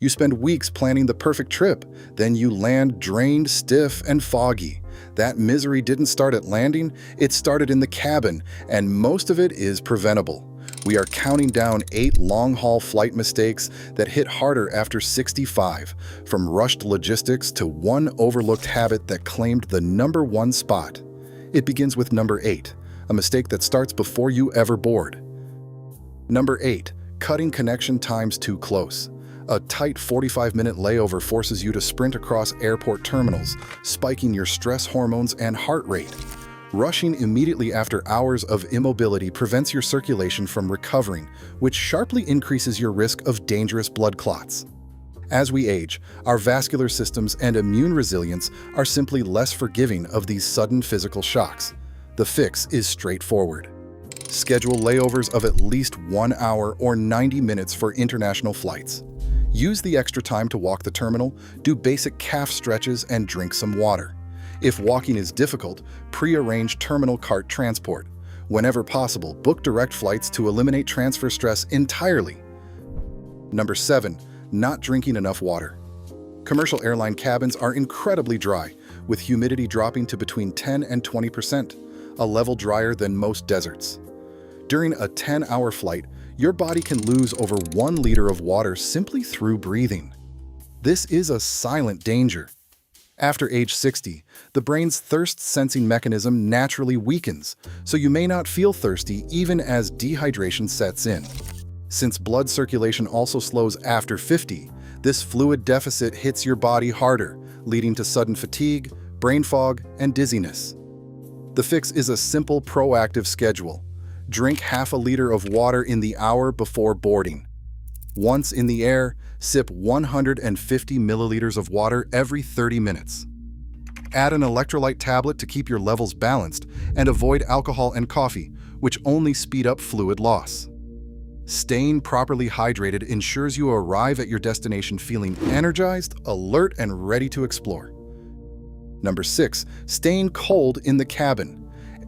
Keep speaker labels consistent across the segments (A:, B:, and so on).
A: You spend weeks planning the perfect trip, then you land drained, stiff, and foggy. That misery didn't start at landing, it started in the cabin, and most of it is preventable. We are counting down 8 long-haul flight mistakes that hit harder after 65, from rushed logistics to one overlooked habit that claimed the #1 spot. It begins with number 8, a mistake that starts before you ever board. Number 8, cutting connection times too close. A tight 45-minute layover forces you to sprint across airport terminals, spiking your stress hormones and heart rate. Rushing immediately after hours of immobility prevents your circulation from recovering, which sharply increases your risk of dangerous blood clots. As we age, our vascular systems and immune resilience are simply less forgiving of these sudden physical shocks. The fix is straightforward. Schedule layovers of at least 1 hour or 90 minutes for international flights. Use the extra time to walk the terminal, do basic calf stretches, and drink some water. If walking is difficult, pre-arrange terminal cart transport. Whenever possible, book direct flights to eliminate transfer stress entirely. Number 7, not drinking enough water. Commercial airline cabins are incredibly dry, with humidity dropping to between 10 and 20%, a level drier than most deserts. During a 10-hour flight, your body can lose over 1 liter of water simply through breathing. This is a silent danger. After age 60, the brain's thirst-sensing mechanism naturally weakens, so you may not feel thirsty even as dehydration sets in. Since blood circulation also slows after 50, this fluid deficit hits your body harder, leading to sudden fatigue, brain fog, and dizziness. The fix is a simple, proactive schedule. Drink half a liter of water in the hour before boarding. Once in the air, sip 150 milliliters of water every 30 minutes. Add an electrolyte tablet to keep your levels balanced and avoid alcohol and coffee, which only speed up fluid loss. Staying properly hydrated ensures you arrive at your destination feeling energized, alert, and ready to explore. Number 6, staying cold in the cabin.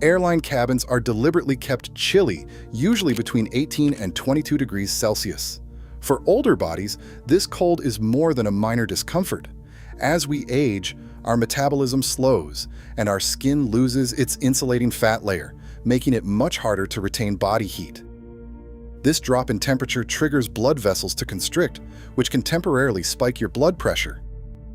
A: Airline cabins are deliberately kept chilly, usually between 18 and 22 degrees Celsius. For older bodies, this cold is more than a minor discomfort. As we age, our metabolism slows, and our skin loses its insulating fat layer, making it much harder to retain body heat. This drop in temperature triggers blood vessels to constrict, which can temporarily spike your blood pressure.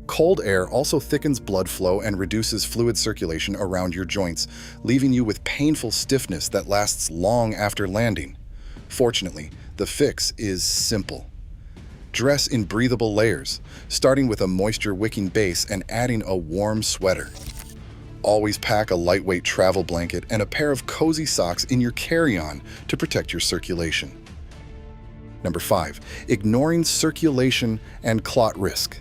A: Cold air also thickens blood flow and reduces fluid circulation around your joints, leaving you with painful stiffness that lasts long after landing. Fortunately, the fix is simple. Dress in breathable layers, starting with a moisture-wicking base and adding a warm sweater. Always pack a lightweight travel blanket and a pair of cozy socks in your carry-on to protect your circulation. Number 5, ignoring circulation and clot risk.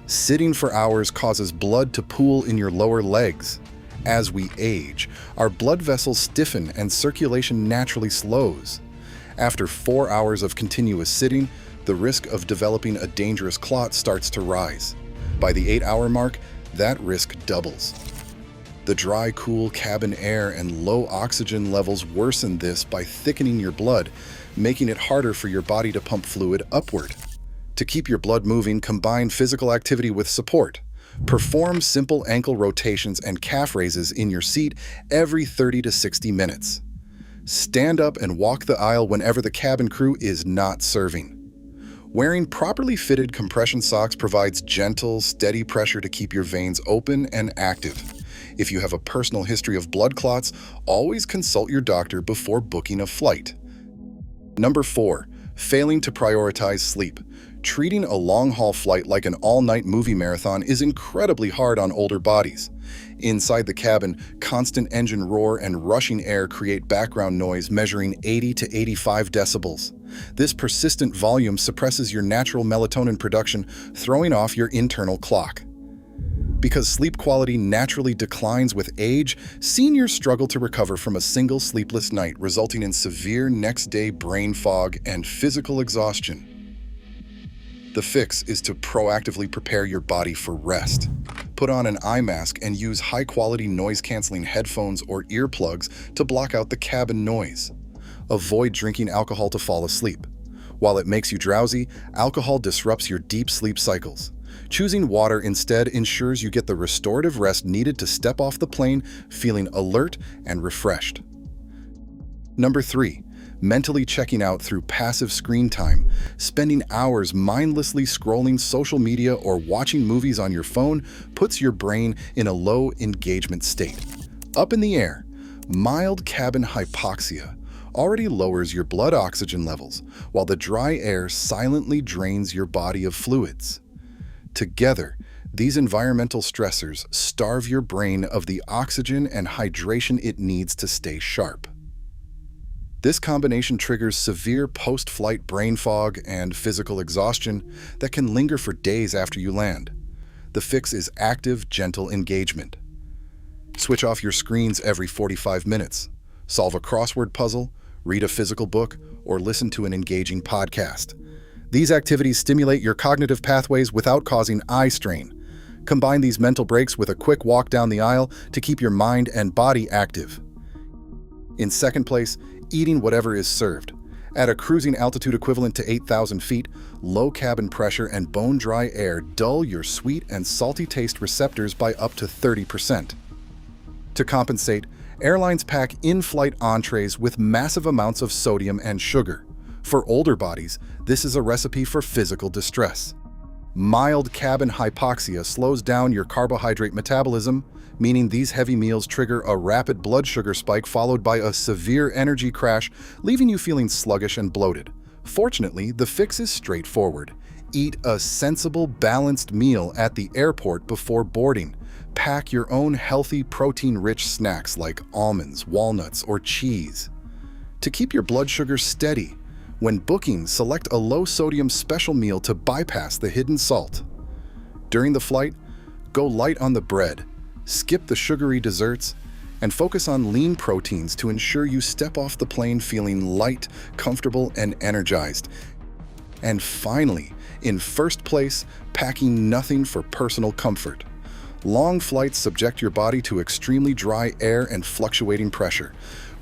A: Sitting for hours causes blood to pool in your lower legs. As we age, our blood vessels stiffen and circulation naturally slows. After 4 hours of continuous sitting, the risk of developing a dangerous clot starts to rise. By the 8-hour mark, that risk doubles. The dry, cool cabin air and low oxygen levels worsen this by thickening your blood, making it harder for your body to pump fluid upward. To keep your blood moving, combine physical activity with support. Perform simple ankle rotations and calf raises in your seat every 30 to 60 minutes. Stand up and walk the aisle whenever the cabin crew is not serving. Wearing properly fitted compression socks provides gentle, steady pressure to keep your veins open and active. If you have a personal history of blood clots, always consult your doctor before booking a flight. Number 4, failing to prioritize sleep. Treating a long-haul flight like an all-night movie marathon is incredibly hard on older bodies. Inside the cabin, constant engine roar and rushing air create background noise measuring 80 to 85 decibels. This persistent volume suppresses your natural melatonin production, throwing off your internal clock. Because sleep quality naturally declines with age, seniors struggle to recover from a single sleepless night, resulting in severe next-day brain fog and physical exhaustion. The fix is to proactively prepare your body for rest. Put on an eye mask and use high-quality noise-canceling headphones or earplugs to block out the cabin noise. Avoid drinking alcohol to fall asleep. While it makes you drowsy, alcohol disrupts your deep sleep cycles. Choosing water instead ensures you get the restorative rest needed to step off the plane feeling alert and refreshed. Number 3. Mentally checking out through passive screen time. Spending hours mindlessly scrolling social media or watching movies on your phone puts your brain in a low engagement state. Up in the air, mild cabin hypoxia already lowers your blood oxygen levels, while the dry air silently drains your body of fluids. Together, these environmental stressors starve your brain of the oxygen and hydration it needs to stay sharp. This combination triggers severe post-flight brain fog and physical exhaustion that can linger for days after you land. The fix is active, gentle engagement. Switch off your screens every 45 minutes. Solve a crossword puzzle, read a physical book, or listen to an engaging podcast. These activities stimulate your cognitive pathways without causing eye strain. Combine these mental breaks with a quick walk down the aisle to keep your mind and body active. In second place, eating whatever is served. At a cruising altitude equivalent to 8,000 feet, low cabin pressure and bone-dry air dull your sweet and salty taste receptors by up to 30%. To compensate, airlines pack in-flight entrees with massive amounts of sodium and sugar. For older bodies, this is a recipe for physical distress. Mild cabin hypoxia slows down your carbohydrate metabolism, meaning these heavy meals trigger a rapid blood sugar spike followed by a severe energy crash, leaving you feeling sluggish and bloated. Fortunately, the fix is straightforward. Eat a sensible, balanced meal at the airport before boarding. Pack your own healthy, protein-rich snacks like almonds, walnuts, or cheese. To keep your blood sugar steady, when booking, select a low-sodium special meal to bypass the hidden salt. During the flight, go light on the bread, skip the sugary desserts, and focus on lean proteins to ensure you step off the plane feeling light, comfortable, and energized. And finally, in first place, packing nothing for personal comfort. Long flights subject your body to extremely dry air and fluctuating pressure,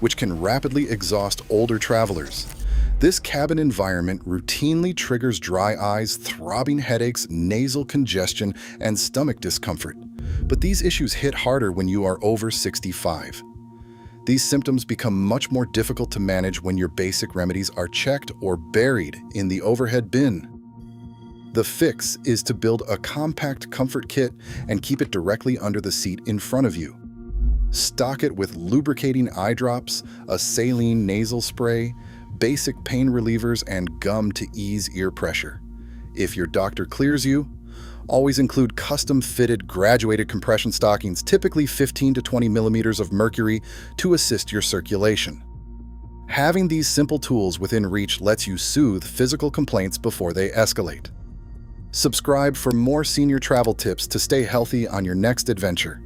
A: which can rapidly exhaust older travelers. This cabin environment routinely triggers dry eyes, throbbing headaches, nasal congestion, and stomach discomfort. But these issues hit harder when you are over 65. These symptoms become much more difficult to manage when your basic remedies are checked or buried in the overhead bin. The fix is to build a compact comfort kit and keep it directly under the seat in front of you. Stock it with lubricating eye drops, a saline nasal spray, basic pain relievers, and gum to ease ear pressure. If your doctor clears you, always include custom-fitted graduated compression stockings, typically 15 to 20 millimeters of mercury, to assist your circulation. Having these simple tools within reach lets you soothe physical complaints before they escalate. Subscribe for more senior travel tips to stay healthy on your next adventure.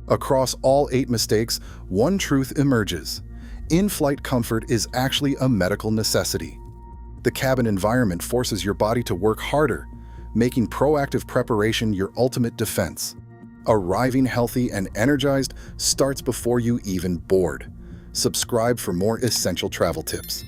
A: Across all 8 mistakes, one truth emerges. In-flight comfort is actually a medical necessity. The cabin environment forces your body to work harder, making proactive preparation your ultimate defense. Arriving healthy and energized starts before you even board. Subscribe for more essential travel tips.